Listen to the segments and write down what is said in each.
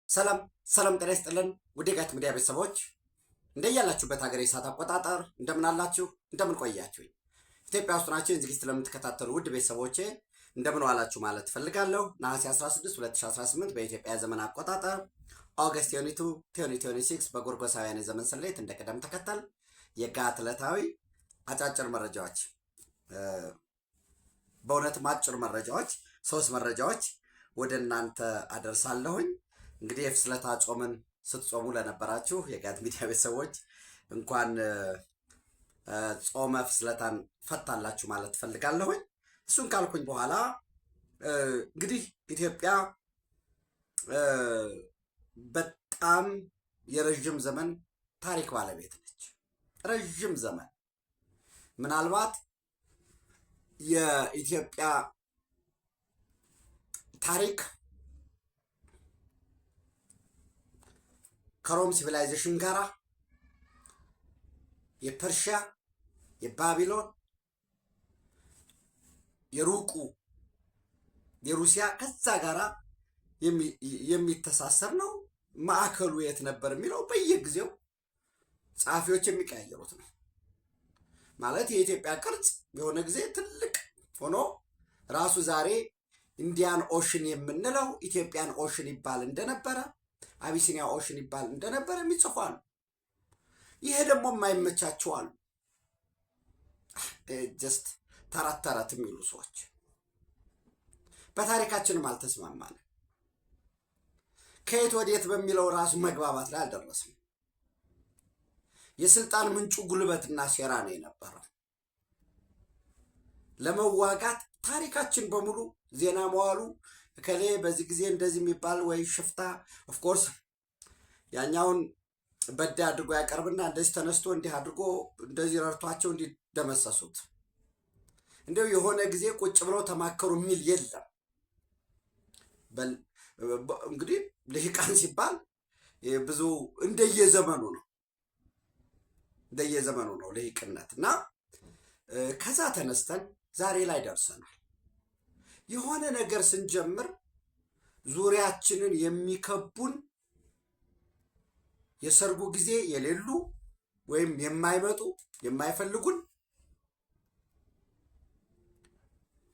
ሰላም ሰላም ጤና ይስጥልን ውድ የጋት ሚዲያ ቤተሰቦች እንደያላችሁበት ሀገር የሰዓት አቆጣጠር እንደምን አላችሁ? እንደምን ቆያችሁ? ኢትዮጵያ ውስጥ ናችሁ ዝግጅት ለምትከታተሉ ውድ ቤተሰቦቼ እንደምን ዋላችሁ ማለት ፈልጋለሁ። ነሐሴ 16 2018 በኢትዮጵያ ዘመን አቆጣጠር ኦገስት 22 2026 በጎርጎሳውያን የዘመን ሰሌት እንደ ቅደም ተከተል የጋት ዕለታዊ አጫጭር መረጃዎች በእውነትም አጭር መረጃዎች ሶስት መረጃዎች ወደ እናንተ አደርሳለሁኝ። እንግዲህ የፍስለታ ጾምን ስትጾሙ ለነበራችሁ የጋት ሚዲያ ቤተሰቦች እንኳን ጾመ ፍስለታን ፈታላችሁ ማለት ፈልጋለሁኝ። እሱን ካልኩኝ በኋላ እንግዲህ ኢትዮጵያ በጣም የረዥም ዘመን ታሪክ ባለቤት ነች። ረዥም ዘመን ምናልባት የኢትዮጵያ ታሪክ ከሮም ሲቪላይዜሽን ጋራ የፐርሺያ፣ የባቢሎን፣ የሩቁ የሩሲያ ከዛ ጋራ የሚተሳሰር ነው። ማዕከሉ የት ነበር የሚለው በየጊዜው ጸሐፊዎች የሚቀያየሩት ነው። ማለት የኢትዮጵያ ቅርጽ የሆነ ጊዜ ትልቅ ሆኖ ራሱ ዛሬ ኢንዲያን ኦሽን የምንለው ኢትዮጵያን ኦሽን ይባል እንደነበረ፣ አቢሲኒያ ኦሽን ይባል እንደነበረ የሚጽፏሉ። ይሄ ደግሞ የማይመቻቸው አሉ። ጀስት ተረት ተረት የሚሉ ሰዎች በታሪካችንም አልተስማማንም። ከየት ወዴት በሚለው ራሱ መግባባት ላይ አልደረስም። የስልጣን ምንጩ ጉልበትና ሴራ ነው የነበረው። ለመዋጋት ታሪካችን በሙሉ ዜና መዋሉ ከሌ በዚህ ጊዜ እንደዚህ የሚባል ወይ ሽፍታ ኦፍኮርስ ያኛውን በዳ አድርጎ ያቀርብና እንደዚህ ተነስቶ እንዲህ አድርጎ እንደዚህ ረድቷቸው እንዲደመሰሱት እንደው የሆነ ጊዜ ቁጭ ብለው ተማከሩ የሚል የለም። እንግዲህ ልሂቃን ሲባል ብዙ እንደየዘመኑ ነው ልሂቅነት እና ከዛ ተነስተን ዛሬ ላይ ደርሰናል። የሆነ ነገር ስንጀምር ዙሪያችንን የሚከቡን የሰርጉ ጊዜ የሌሉ ወይም የማይመጡ የማይፈልጉን፣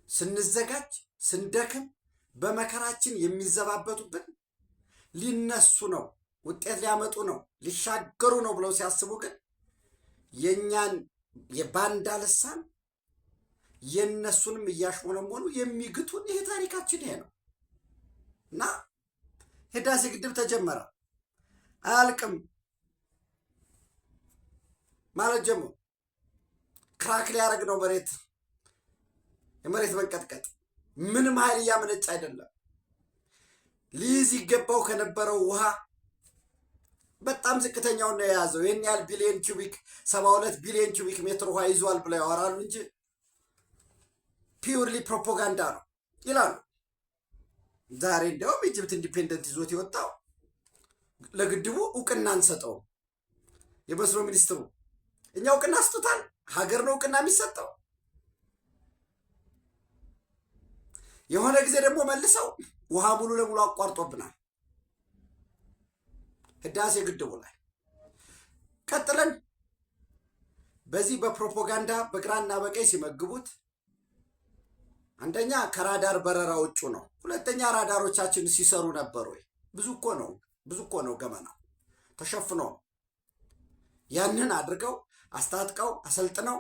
ስንዘጋጅ ስንደክም በመከራችን የሚዘባበቱብን፣ ሊነሱ ነው ውጤት ሊያመጡ ነው ሊሻገሩ ነው ብለው ሲያስቡ ግን የኛን የባንዳ ልሳን የነሱንም እያሽሞነሞኑ የሚግቱን ይሄ ታሪካችን ይሄ ነው እና ህዳሴ ግድብ ተጀመረ አያልቅም ማለት ጀምሮ ክራክ ሊያደርግ ነው የመሬት መንቀጥቀጥ ምንም ኃይል እያመነጭ አይደለም። ሊይዝ ይገባው ከነበረው ውሃ በጣም ዝቅተኛውን ነው የያዘው። ይህን ያህል ቢሊዮን ኪዩቢክ 72 ቢሊዮን ኪዩቢክ ሜትር ውሃ ይዟል ብለው ያወራሉ እንጂ ፒውርሊ ፕሮፓጋንዳ ነው ይላሉ። ዛሬ እንዲያውም ኢጅፕት ኢንዲፔንደንት ይዞት የወጣው ለግድቡ እውቅና አንሰጠውም። የመስኖ ሚኒስትሩ እኛ እውቅና ስጡታል። ሀገር ነው እውቅና የሚሰጠው። የሆነ ጊዜ ደግሞ መልሰው ውሃ ሙሉ ለሙሉ አቋርጦብናል ህዳሴ ግድቡ ላይ። ቀጥለን በዚህ በፕሮፓጋንዳ በግራና በቀኝ ሲመግቡት አንደኛ ከራዳር በረራ ውጭ ነው። ሁለተኛ ራዳሮቻችን ሲሰሩ ነበር ወይ? ብዙ እኮ ነው ገመናው ተሸፍኖ ያንን አድርገው አስታጥቀው አሰልጥነው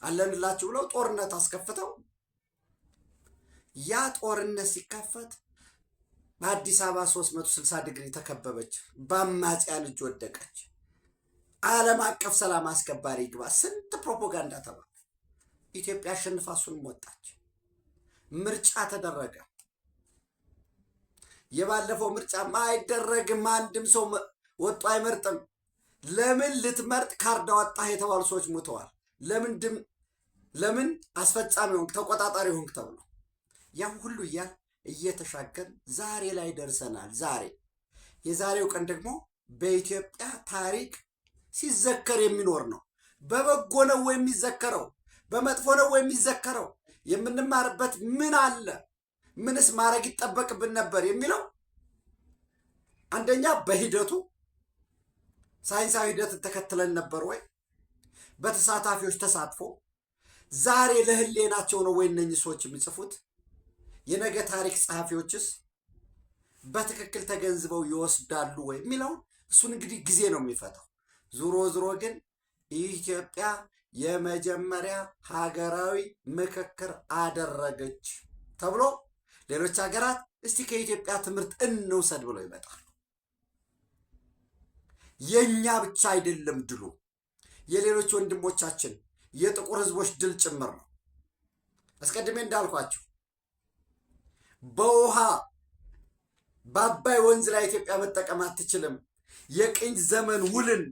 አለንላችሁ ብለው ጦርነት አስከፍተው ያ ጦርነት ሲከፈት በአዲስ አበባ 360 ዲግሪ ተከበበች፣ በአማጽያን እጅ ወደቀች። ዓለም አቀፍ ሰላም አስከባሪ ይግባ ስንት ፕሮፓጋንዳ ተባለ። ኢትዮጵያ አሸንፋ እሱንም ወጣች። ምርጫ ተደረገ። የባለፈው ምርጫ አይደረግም፣ አንድም ሰው ወጡ አይመርጥም። ለምን ልትመርጥ ካርድ አወጣህ የተባሉ ሰዎች ሞተዋል። ለምን አስፈጻሚ ሆንክ ተቆጣጣሪ ሆንክ ተብሎ ያ ሁሉ እያል እየተሻገር ዛሬ ላይ ደርሰናል። የዛሬው ቀን ደግሞ በኢትዮጵያ ታሪክ ሲዘከር የሚኖር ነው። በበጎ ነው የሚዘከረው? በመጥፎ ነው የሚዘከረው? የምንማርበት ምን አለ? ምንስ ማድረግ ይጠበቅብን ነበር የሚለው አንደኛ በሂደቱ ሳይንሳዊ ሂደትን ተከትለን ነበር ወይ? በተሳታፊዎች ተሳትፎ ዛሬ ለህሌናቸው ነው ወይ እነኚህ ሰዎች የሚጽፉት? የነገ ታሪክ ጸሐፊዎችስ በትክክል ተገንዝበው ይወስዳሉ ወይ የሚለውን እሱን እንግዲህ ጊዜ ነው የሚፈታው። ዙሮ ዙሮ ግን ኢትዮጵያ የመጀመሪያ ሀገራዊ ምክክር አደረገች ተብሎ ሌሎች ሀገራት እስቲ ከኢትዮጵያ ትምህርት እንውሰድ ብለው ይመጣሉ። የኛ ብቻ አይደለም ድሉ፣ የሌሎች ወንድሞቻችን የጥቁር ህዝቦች ድል ጭምር ነው። አስቀድሜ እንዳልኳቸው በውሃ በአባይ ወንዝ ላይ ኢትዮጵያ መጠቀም አትችልም፣ የቅኝ ዘመን ውልን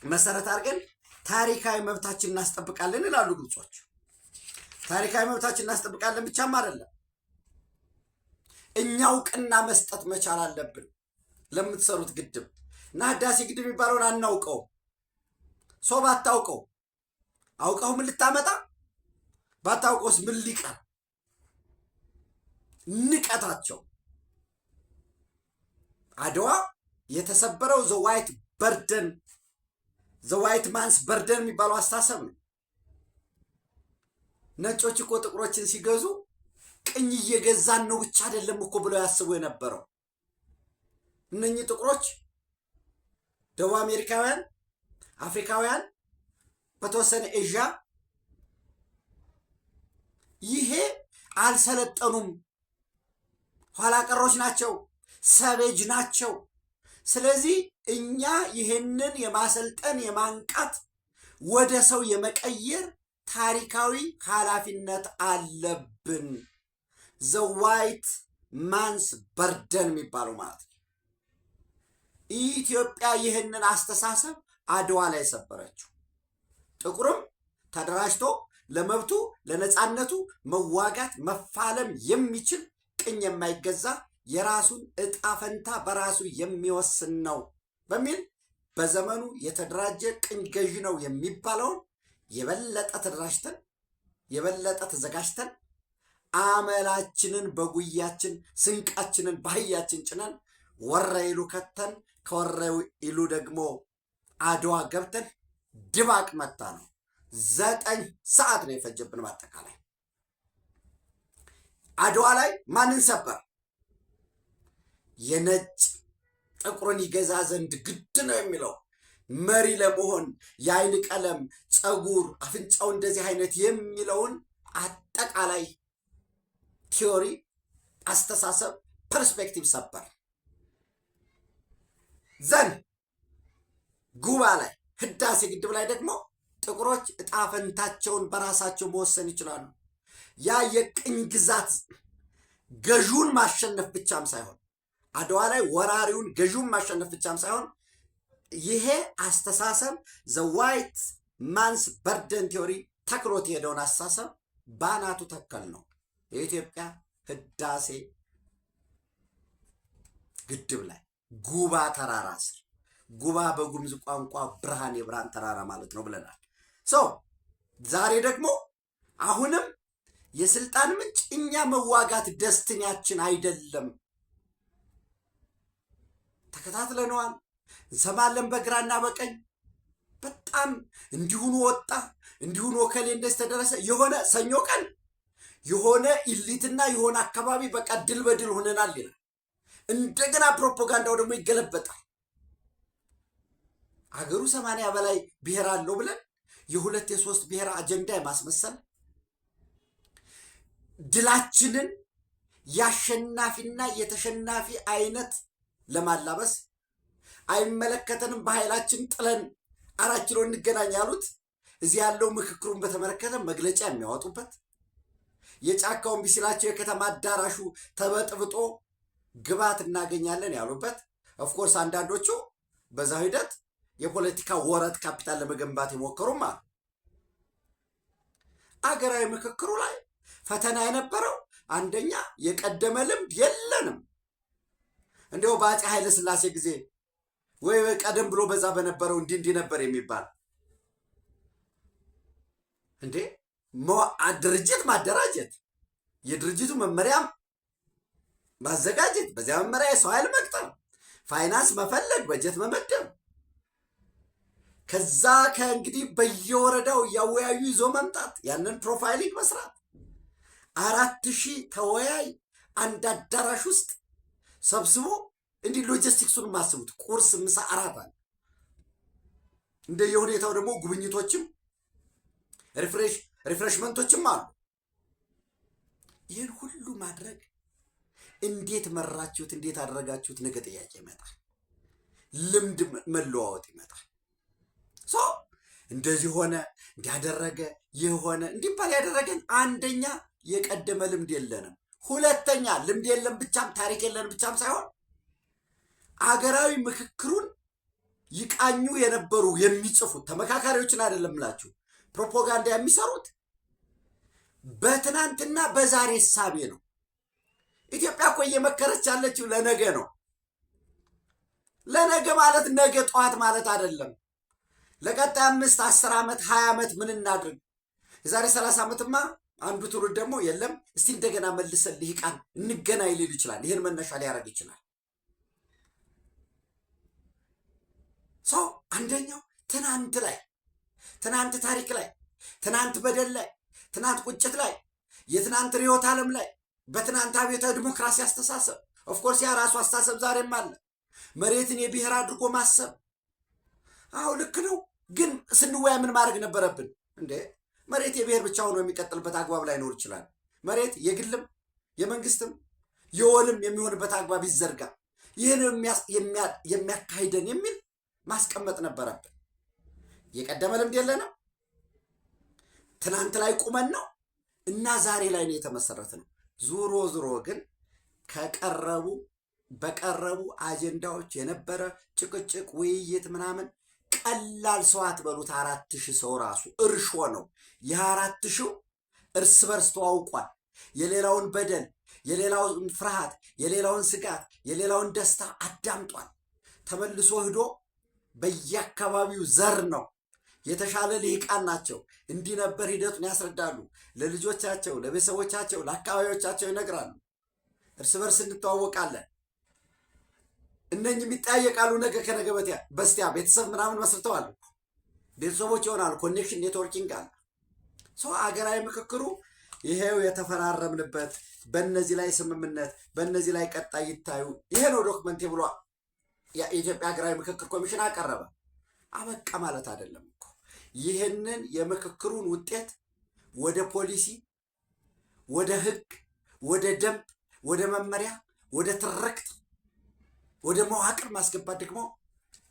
መሰረት አድርገን ታሪካዊ መብታችን እናስጠብቃለን ይላሉ ግብጾች። ታሪካዊ መብታችን እናስጠብቃለን ብቻም አይደለም፣ እኛ እውቅና መስጠት መቻል አለብን ለምትሰሩት ግድብ እና ህዳሴ ግድብ የሚባለውን አናውቀው። ሰው ባታውቀው አውቀው ምን ልታመጣ? ባታውቀውስ ምን ሊቀር? ንቀታቸው አድዋ የተሰበረው ዘዋይት በርደን ዘዋይት ማንስ በርደን የሚባለው አስተሳሰብ ነው። ነጮች እኮ ጥቁሮችን ሲገዙ ቅኝ እየገዛን ነው ብቻ አይደለም እኮ ብለው ያስቡ የነበረው እነኚህ ጥቁሮች ደቡብ አሜሪካውያን፣ አፍሪካውያን፣ በተወሰነ ኤዥያ ይሄ አልሰለጠኑም፣ ኋላ ቀሮች ናቸው፣ ሰቤጅ ናቸው። ስለዚህ እኛ ይህንን የማሰልጠን የማንቃት ወደ ሰው የመቀየር ታሪካዊ ኃላፊነት አለብን። ዘዋይት ማንስ በርደን የሚባለው ማለት ነው። ኢትዮጵያ ይህንን አስተሳሰብ አድዋ ላይ ሰበረችው። ጥቁርም ተደራጅቶ ለመብቱ ለነፃነቱ መዋጋት መፋለም የሚችል ቅኝ የማይገዛ የራሱን እጣ ፈንታ በራሱ የሚወስን ነው በሚል በዘመኑ የተደራጀ ቅኝ ገዢ ነው የሚባለውን የበለጠ ተደራጅተን የበለጠ ተዘጋጅተን አመላችንን በጉያችን ስንቃችንን ባህያችን ጭነን ወረኢሉ ከተን ከወረኢሉ ደግሞ አድዋ ገብተን ድባቅ መታ ነው። 9 ሰዓት ነው የፈጀብን። በአጠቃላይ አድዋ ላይ ማንን ሰበር? የነጭ ጥቁርን ይገዛ ዘንድ ግድ ነው የሚለው መሪ ለመሆን የአይን ቀለም፣ ፀጉር፣ አፍንጫው እንደዚህ አይነት የሚለውን አጠቃላይ ቲዮሪ፣ አስተሳሰብ፣ ፐርስፔክቲቭ ሰበር። ዘን ጉባ ላይ ህዳሴ ግድብ ላይ ደግሞ ጥቁሮች እጣ ፈንታቸውን በራሳቸው መወሰን ይችላሉ። ያ የቅኝ ግዛት ገዥውን ማሸነፍ ብቻም ሳይሆን አድዋ ላይ ወራሪውን ገዥውን ማሸነፍ ብቻም ሳይሆን ይሄ አስተሳሰብ ዘዋይት ማንስ በርደን ቲዮሪ ተክሎት የሄደውን አስተሳሰብ ባናቱ ተከል ነው። የኢትዮጵያ ህዳሴ ግድብ ላይ ጉባ ተራራ ስር፣ ጉባ በጉምዝ ቋንቋ ብርሃን የብርሃን ተራራ ማለት ነው ብለናል። ዛሬ ደግሞ አሁንም የስልጣን ምንጭ እኛ መዋጋት ደስትኛችን አይደለም። ተከታትለነዋል፣ እንሰማለን በግራና በቀኝ። በጣም እንዲሁኑ ወጣ እንዲሁኑ ወከሌ እንደዚህ ተደረሰ። የሆነ ሰኞ ቀን የሆነ ኢሊትና የሆነ አካባቢ በቃ ድል በድል ሆነናል ይላል። እንደገና ፕሮፓጋንዳው ደግሞ ይገለበጣል። አገሩ 80 በላይ ብሔር አለው ብለን የ2 የ3 ብሔር አጀንዳ የማስመሰል ድላችንን የአሸናፊና የተሸናፊ አይነት ለማላበስ አይመለከተንም በኃይላችን ጥለን 4 ኪሎ እንገናኝ ያሉት እዚህ ያለው ምክክሩን በተመለከተ መግለጫ የሚያወጡበት የጫካውን ቢሲላቸው የከተማ አዳራሹ ተበጥብጦ ግባት እናገኛለን ያሉበት። ኦፍኮርስ አንዳንዶቹ በዛ ሂደት የፖለቲካ ወረት ካፒታል ለመገንባት የሞከሩም አሉ። አገራዊ ምክክሩ ላይ ፈተና የነበረው አንደኛ የቀደመ ልምድ የለንም። እንዲያው በአፄ ኃይለ ሥላሴ ጊዜ ወይ ቀደም ብሎ በዛ በነበረው እንዲህ ነበር የሚባል እንዴ ድርጅት ማደራጀት፣ የድርጅቱ መመሪያም ማዘጋጀት፣ በዚያ መመሪያ የሰው ኃይል መቅጠር፣ ፋይናንስ መፈለግ፣ በጀት መመደብ፣ ከዛ ከእንግዲህ በየወረዳው እያወያዩ ይዞ መምጣት፣ ያንን ፕሮፋይሊንግ መስራት 4000 ተወያይ አንድ አዳራሽ ውስጥ ሰብስቦ እንዲህ ሎጂስቲክሱን ማስቡት። ቁርስ፣ ምሳ፣ እራት አለ። እንደየሁኔታው ደግሞ ጉብኝቶችም ሪፍሬሽመንቶችም አሉ። ይህን ሁሉ ማድረግ እንዴት መራችሁት? እንዴት አደረጋችሁት? ነገ ጥያቄ ይመጣል። ልምድ መለዋወጥ ይመጣል። እንደዚህ ሆነ እንዲያደረገ የሆነ እንዲባል ያደረገን አንደኛ የቀደመ ልምድ የለንም። ሁለተኛ ልምድ የለም ብቻም ታሪክ የለንም ብቻም ሳይሆን አገራዊ ምክክሩን ይቃኙ የነበሩ የሚጽፉት ተመካካሪዎችን አይደለም ምላችሁ ፕሮፓጋንዳ የሚሰሩት በትናንትና በዛሬ ሳቤ ነው። ኢትዮጵያ እኮ እየመከረች ያለችው ለነገ ነው። ለነገ ማለት ነገ ጠዋት ማለት አይደለም። ለቀጣይ 5፣ 10 ዓመት 20 ዓመት ምን እናድርግ? የዛሬ 30 ዓመትማ አንዱ ትውልድ ደግሞ የለም እስቲ እንደገና መልሰን ልሂቃን እንገናኝ ሊል ይችላል። ይህን መነሻ ሊያደርግ ይችላል። አንደኛው ትናንት ላይ፣ ትናንት ታሪክ ላይ፣ ትናንት በደል ላይ፣ ትናንት ቁጭት ላይ፣ የትናንት ርዕዮተ ዓለም ላይ በትናንት አብዮታዊ ዲሞክራሲ አስተሳሰብ ኦፍኮርስ ያ ራሱ አስተሳሰብ ዛሬም አለ። መሬትን የብሔር አድርጎ ማሰብ አዎ ልክ ነው። ግን ስንወያ ምን ማድረግ ነበረብን? እንዴ መሬት የብሔር ብቻ ሆኖ የሚቀጥልበት አግባብ ላይኖር ይችላል። መሬት የግልም የመንግስትም የወልም የሚሆንበት አግባብ ይዘርጋ። ይህን የሚያካሂደን የሚል ማስቀመጥ ነበረብን። የቀደመ ልምድ የለንም። ትናንት ላይ ቁመን ነው እና ዛሬ ላይ ነው የተመሰረተ ነው። ዙሮ ግን በቀረቡ አጀንዳዎች የነበረ ጭቅጭቅ፣ ውይይት ምናምን ቀላል ሰው አትበሉት። 4000 ሰው ራሱ እርሾ ነው። የ4000 እርስ በርስ ተዋውቋል። የሌላውን በደል፣ የሌላውን ፍርሃት፣ የሌላውን ስጋት፣ የሌላውን ደስታ አዳምጧል። ተመልሶ ሂዶ በየአካባቢው ዘር ነው። የተሻለ ልሂቃን ናቸው። እንዲህ ነበር ሂደቱን ያስረዳሉ። ለልጆቻቸው፣ ለቤተሰቦቻቸው፣ ለአካባቢዎቻቸው ይነግራሉ። እርስ በርስ እንተዋወቃለን። እነኝም ይጠያየቃሉ። ነገ ከነገ በስቲያ ቤተሰብ ምናምን መስርተዋል። ቤተሰቦች ይሆናሉ። ኮኔክሽን ኔትወርኪንግ አለ። አገራዊ ምክክሩ ይሄው የተፈራረምንበት በእነዚህ ላይ ስምምነት፣ በእነዚህ ላይ ቀጣይ ይታዩ፣ ይሄ ነው ዶክመንት ብሎ የኢትዮጵያ ሀገራዊ ምክክር ኮሚሽን አቀረበ። አበቃ ማለት አይደለም እኮ። ይህንን የምክክሩን ውጤት ወደ ፖሊሲ፣ ወደ ህግ፣ ወደ ደንብ፣ ወደ መመሪያ፣ ወደ ትርክት፣ ወደ መዋቅር ማስገባት ደግሞ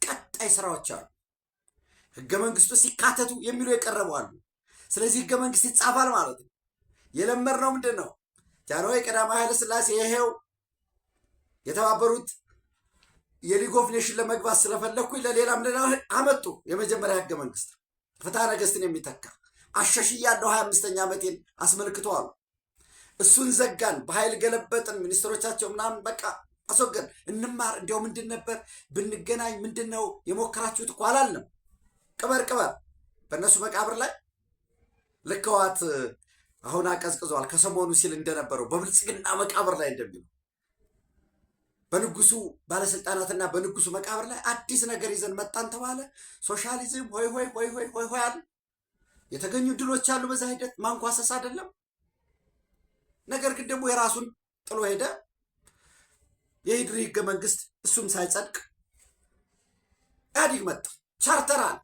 ቀጣይ ስራዎች አሉ። ህገ መንግስቱ ሲካተቱ የሚሉ የቀረቡ አሉ። ስለዚህ ህገ መንግስት ይጻፋል ማለት ነው። የለመድነው ምንድን ነው? ጃንሆይ ቀዳማዊ ኃይለ ሥላሴ ይሄው የተባበሩት የሊግ ኦፍ ኔሽን ለመግባት ስለፈለኩኝ ለሌላም አመጡ። የመጀመሪያ ህገ መንግስት ፍትሐ ነገስትን የሚተካ አሻሽያለሁ 25ኛ ዓመቴን አስመልክተዋል። እሱን ዘጋን፣ በኃይል ገለበጥን። ሚኒስትሮቻቸው ምናምን በቃ አስወገን። እንማር እንዲያው ምንድን ነበር ብንገናኝ ምንድን ነው የሞከራችሁት እኮ አላልንም። ቅበር በእነሱ መቃብር ላይ ልከዋት አሁን አቀዝቅዟል። ከሰሞኑ ሲል እንደነበረው በብልጽግና መቃብር ላይ እንደሚለው በንጉሱ ባለስልጣናትና በንጉሱ መቃብር ላይ አዲስ ነገር ይዘን መጣን ተባለ። ሶሻሊዝም ሆይ ሆይ ሆይ ሆይ ሆይ ሆይ አሉ። የተገኙ ድሎች አሉ። በዛ ሂደት ማንኳሰስ አይደለም። ነገር ግን ደግሞ የራሱን ጥሎ ሄደ። የሂድሪ ህገ መንግስት እሱም ሳይጸድቅ ኢህአዲግ መጣ። ቻርተር አለ።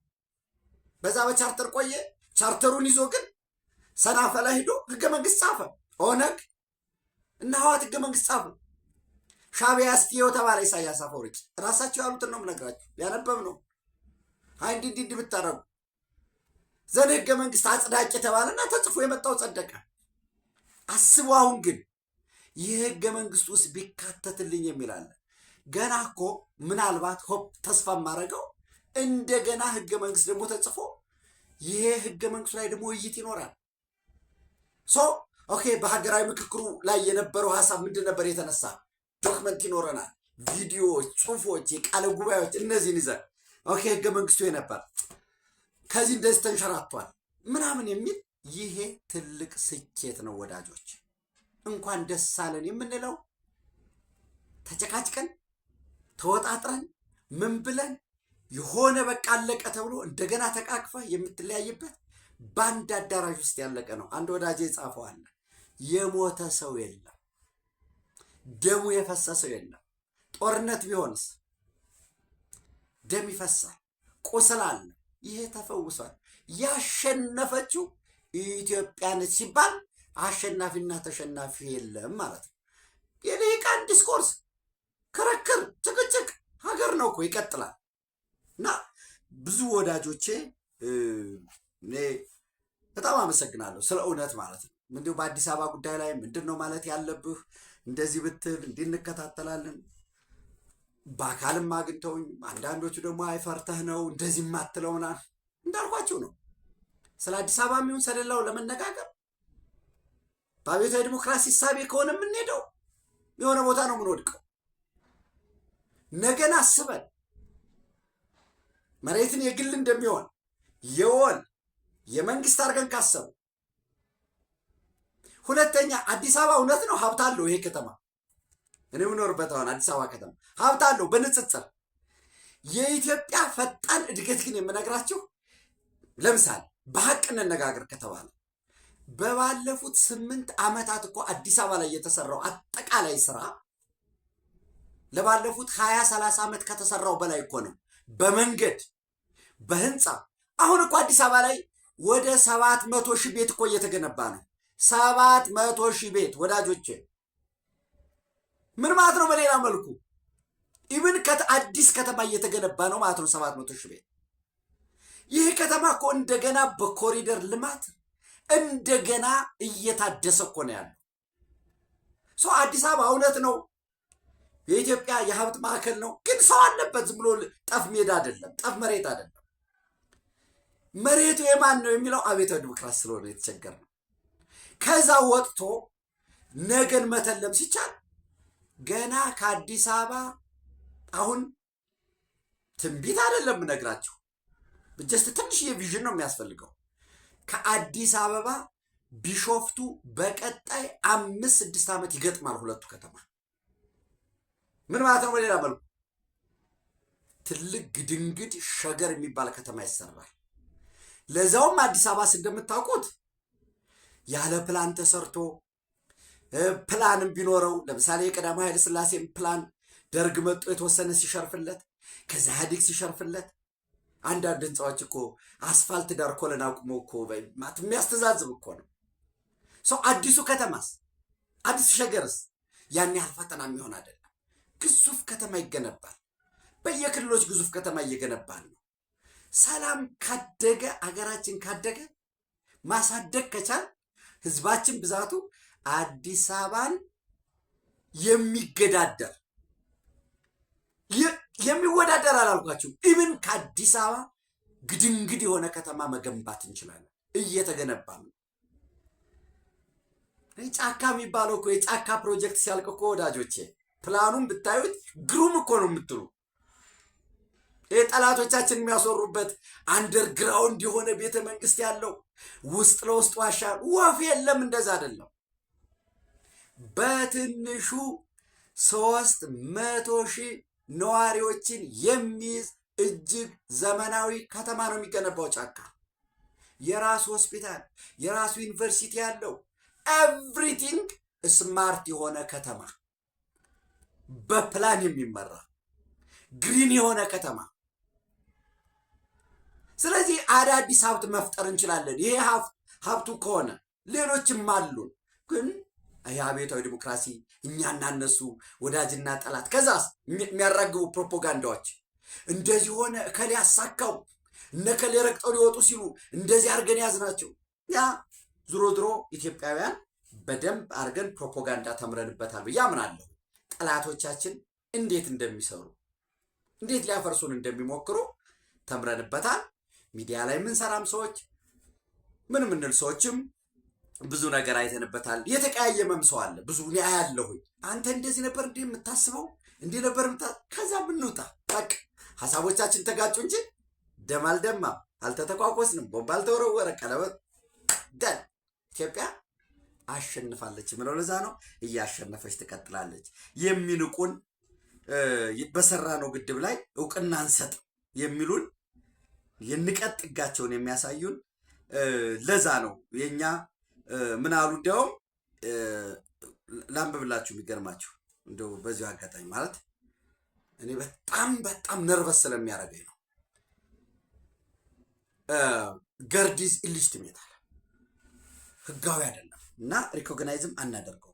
በዛ በቻርተር ቆየ። ቻርተሩን ይዞ ግን ሰናፈላ ሂዶ ህገ መንግስት ጻፈ። ኦነግ እና ህወሓት ህገ መንግስት ጻፉ። ሻዕቢያ እስቲዮ ተባለ። ኢሳያስ አፈወርቂ ራሳቸው ያሉትን ነው የምነግራችሁ። ያነበብ ነው። አይ እንዲህ ብታረጉ ዘን ህገ መንግስት አጽዳቂ ተባለና ተጽፎ የመጣው ጸደቀ። አስቡ። አሁን ግን ይህ ህገ መንግስት ውስጥ ቢካተትልኝ የሚላለ ገና እኮ ምናልባት ተስፋ የማደርገው እንደገና ህገ መንግስት ደግሞ ተጽፎ ይሄ ህገ መንግስቱ ላይ ደግሞ ውይይት ይኖራል። ኦኬ በሀገራዊ ምክክሩ ላይ የነበረው ሀሳብ ምንድን ነበር የተነሳ ዶክመንት ይኖረናል። ቪዲዮዎች፣ ጽሁፎች፣ የቃለ ጉባኤዎች እነዚህን ይዘን ኦኬ ህገ መንግስቱ የነበር ከዚህ እንደዚህ ተንሸራቷል ምናምን የሚል ይሄ ትልቅ ስኬት ነው ወዳጆች። እንኳን ደስ አለን የምንለው ተጨቃጭቀን ተወጣጥረን ምን ብለን የሆነ በቃ አለቀ ተብሎ እንደገና ተቃቅፈ የምትለያይበት በአንድ አዳራሽ ውስጥ ያለቀ ነው። አንድ ወዳጄ ጻፈው አለ የሞተ ሰው የለም፣ ደሙ የፈሰሰው የለም። ጦርነት ቢሆንስ ደም ይፈሳል፣ ቁስል አለ። ይሄ ተፈውሷል። ያሸነፈችው ኢትዮጵያ ነች ሲባል አሸናፊና ተሸናፊ የለም ማለት ነው። የልሂቃን ዲስኮርስ፣ ክርክር፣ ጭቅጭቅ ሀገር ነው እኮ ይቀጥላል። እና ብዙ ወዳጆቼ እኔ በጣም አመሰግናለሁ ስለ እውነት ማለት ነው። እንዲሁ በአዲስ አበባ ጉዳይ ላይ ምንድን ነው ማለት ያለብህ እንደዚህ ብትል እንዲህ እንከታተላለን። በአካልም አግኝተውኝ አንዳንዶቹ ደግሞ አይፈርተህ ነው እንደዚህ የማትለው ምናምን እንዳልኳቸው ነው። ስለ አዲስ አበባ የሚሆን ስለሌላው ለመነጋገር በአብዮታዊ ዲሞክራሲ እሳቤ ከሆነ የምንሄደው የሆነ ቦታ ነው የምንወድቀው። ነገን አስበን መሬትን የግል እንደሚሆን የወል የመንግስት አድርገን ካሰቡ፣ ሁለተኛ አዲስ አበባ እውነት ነው ሀብት አለው። ይሄ ከተማ እኔ የምኖርበት አሁን አዲስ አበባ ከተማ ሀብት አለው በንጽጽር። የኢትዮጵያ ፈጣን እድገት ግን የምነግራችሁ ለምሳሌ በሀቅ እንነጋገር ከተባለ በባለፉት 8 ዓመታት እኮ አዲስ አበባ ላይ የተሰራው አጠቃላይ ስራ ለባለፉት 20-30 ዓመት ከተሰራው በላይ እኮ ነው። በመንገድ በህንፃ አሁን እኮ አዲስ አበባ ላይ ወደ 700 ሺህ ቤት እኮ እየተገነባ ነው። 700 ሺህ ቤት ወዳጆቼ ምን ማለት ነው? በሌላ መልኩ ኢቭን አዲስ ከተማ እየተገነባ ነው ማለት ነው። 700 ሺህ ቤት። ይህ ከተማ እኮ እንደገና በኮሪደር ልማት እንደገና እየታደሰ እኮ ነው ያለው። ሰው አዲስ አበባ እውነት ነው የኢትዮጵያ የሀብት ማዕከል ነው፣ ግን ሰው አለበት። ዝም ብሎ ጠፍ ሜዳ አይደለም፣ ጠፍ መሬት አይደለም። መሬቱ የማን ነው የሚለው አብዮታዊ ዲሞክራሲ ስለሆነ የተቸገር ነው። ከዛ ወጥቶ ነገን መተለም ሲቻል ገና ከአዲስ አበባ አሁን ትንቢት አይደለም የምነግራችሁ፣ ጀስት ትንሽዬ ቪዥን ነው የሚያስፈልገው። ከአዲስ አበባ ቢሾፍቱ በቀጣይ 5-6 ዓመት ይገጥማል ሁለቱ ከተማ። ምን ማለት ነው? በሌላ መልኩ ትልቅ ግድንግድ ሸገር የሚባል ከተማ ይሰራል። ለዛውም አዲስ አበባ እንደምታውቁት ያለ ፕላን ተሰርቶ ፕላንም ቢኖረው ለምሳሌ የቀዳማዊ ኃይለ ሥላሴን ፕላን ደርግ መጥቶ የተወሰነ ሲሸርፍለት፣ ከዛ ኢህአዴግ ሲሸርፍለት፣ አንዳንድ ህንፃዎች እኮ አስፋልት ዳር ኮለን አቁሞ እኮ ማለት የሚያስተዛዝብ እኮ ነው። ሰው አዲሱ ከተማስ አዲስ ሸገርስ ያን ያህል ፈተና የሚሆን አይደለም። ግዙፍ ከተማ ይገነባል። በየክልሎች ግዙፍ ከተማ እየገነባን ነው። ሰላም ካደገ አገራችን ካደገ ማሳደግ ከቻል ህዝባችን ብዛቱ አዲስ አበባን የሚገዳደር የሚወዳደር አላልኳችሁ፣ ኢቭን ከአዲስ አበባ ግድንግድ የሆነ ከተማ መገንባት እንችላለን። እየተገነባ ነው። ጫካ የሚባለው እኮ የጫካ ፕሮጀክት ሲያልቅ እኮ ወዳጆቼ ፕላኑን ብታዩት ግሩም እኮ ነው የምትሉ። ጠላቶቻችን የሚያስወሩበት አንደርግራውንድ የሆነ ቤተ መንግስት ያለው ውስጥ ለውስጥ ዋሻ ወፍ የለም። እንደዛ አይደለም። በትንሹ 300 ሺህ ነዋሪዎችን የሚይዝ እጅግ ዘመናዊ ከተማ ነው የሚገነባው። ጫካ የራሱ ሆስፒታል፣ የራሱ ዩኒቨርሲቲ ያለው ኤቭሪቲንግ ስማርት የሆነ ከተማ፣ በፕላን የሚመራ ግሪን የሆነ ከተማ። ስለዚህ አዳዲስ ሀብት መፍጠር እንችላለን። ይሄ ሀብቱ ከሆነ ሌሎችም አሉን። ግን አብዮታዊ ዲሞክራሲ እኛና እነሱ ወዳጅና ጠላት፣ ከዛስ የሚያራግቡ ፕሮፓጋንዳዎች እንደዚህ ሆነ፣ እከሌ ያሳካው፣ እነ እከሌ ረግጠው ሊወጡ ሲሉ እንደዚህ አድርገን ያዝናቸው። ያ ዞሮ ዞሮ ኢትዮጵያውያን በደንብ አድርገን ፕሮፓጋንዳ ተምረንበታል ብዬ አምናለሁ። ጠላቶቻችን እንዴት እንደሚሰሩ እንዴት ሊያፈርሱን እንደሚሞክሩ ተምረንበታል። ሚዲያ ላይ የምንሰራም ሰዎች ምን ምንል ሰዎችም ብዙ ነገር አይተንበታል። የተቀያየመም ሰው አለ ብዙ እኔ አያለሁኝ። አንተ እንደዚህ ነበር እንዴ የምታስበው እንዴ ነበር ከዛ ብንውጣ በቃ ሐሳቦቻችን ተጋጩ እንጂ ደም አልደማም፣ አልተተቋቆስንም፣ ቦምብ አልተወረወረ፣ ቀለበት ደን ኢትዮጵያ አሸንፋለች። ምለው ለዛ ነው እያሸነፈች ትቀጥላለች። የሚንቁን በሰራ ነው ግድብ ላይ እውቅና እንሰጥ የሚሉን የንቀት ጥጋቸውን የሚያሳዩን ለዛ ነው የኛ ምን አሉ እንዲያውም ላንብብላችሁ የሚገርማችሁ እንደው በዚሁ አጋጣሚ ማለት እኔ በጣም ነርቨስ ስለሚያደርገኝ ነው። ገርዲዝ ኢሊጅቲሜት አለ ህጋዊ አይደለም እና ሪኮግናይዝም አናደርገው።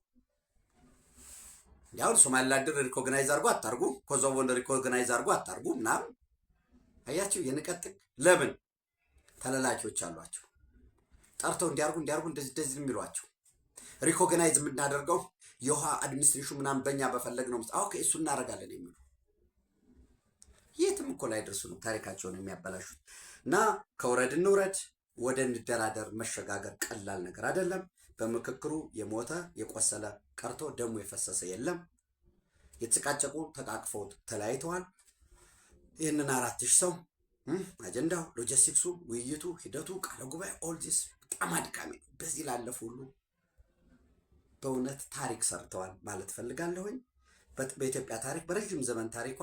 ያው ሶማሊላንድን ሪኮግናይዝ አድርጎ አታርጉ፣ ኮሶቮን ሪኮግናይዝ አድርጎ አታርጉ ምናምን አያችሁ። የንቀት ጥግ ለምን ተለላኪዎች አሏቸው ጠርተው እንዲያርጉ እንደዚህ የሚሏቸው ሪኮግናይዝ የምናደርገው የውሃ አድሚኒስትሬሽን ምናምን በእኛ በፈለግ ነው ኦኬ እሱ እናደርጋለን የሚሉ የትም እኮ ላይ ደርሱ ነው ታሪካቸውን የሚያበላሹት። እና ከውረድ እንውረድ ወደ እንደራደር መሸጋገር ቀላል ነገር አይደለም። በምክክሩ የሞተ የቆሰለ ቀርቶ ደሙ የፈሰሰ የለም። የተጨቃጨቁ ተቃቅፈው ተለያይተዋል። ይህንን 4000 ሰው አጀንዳው፣ ሎጂስቲክሱ፣ ውይይቱ፣ ሂደቱ፣ ቃለ ጉባኤ ኦል ዚስ በጣም አድካሚ ነው። በዚህ ላለፉ ሁሉ በእውነት ታሪክ ሰርተዋል ማለት ፈልጋለሁኝ። በኢትዮጵያ ታሪክ በረዥም ዘመን ታሪኳ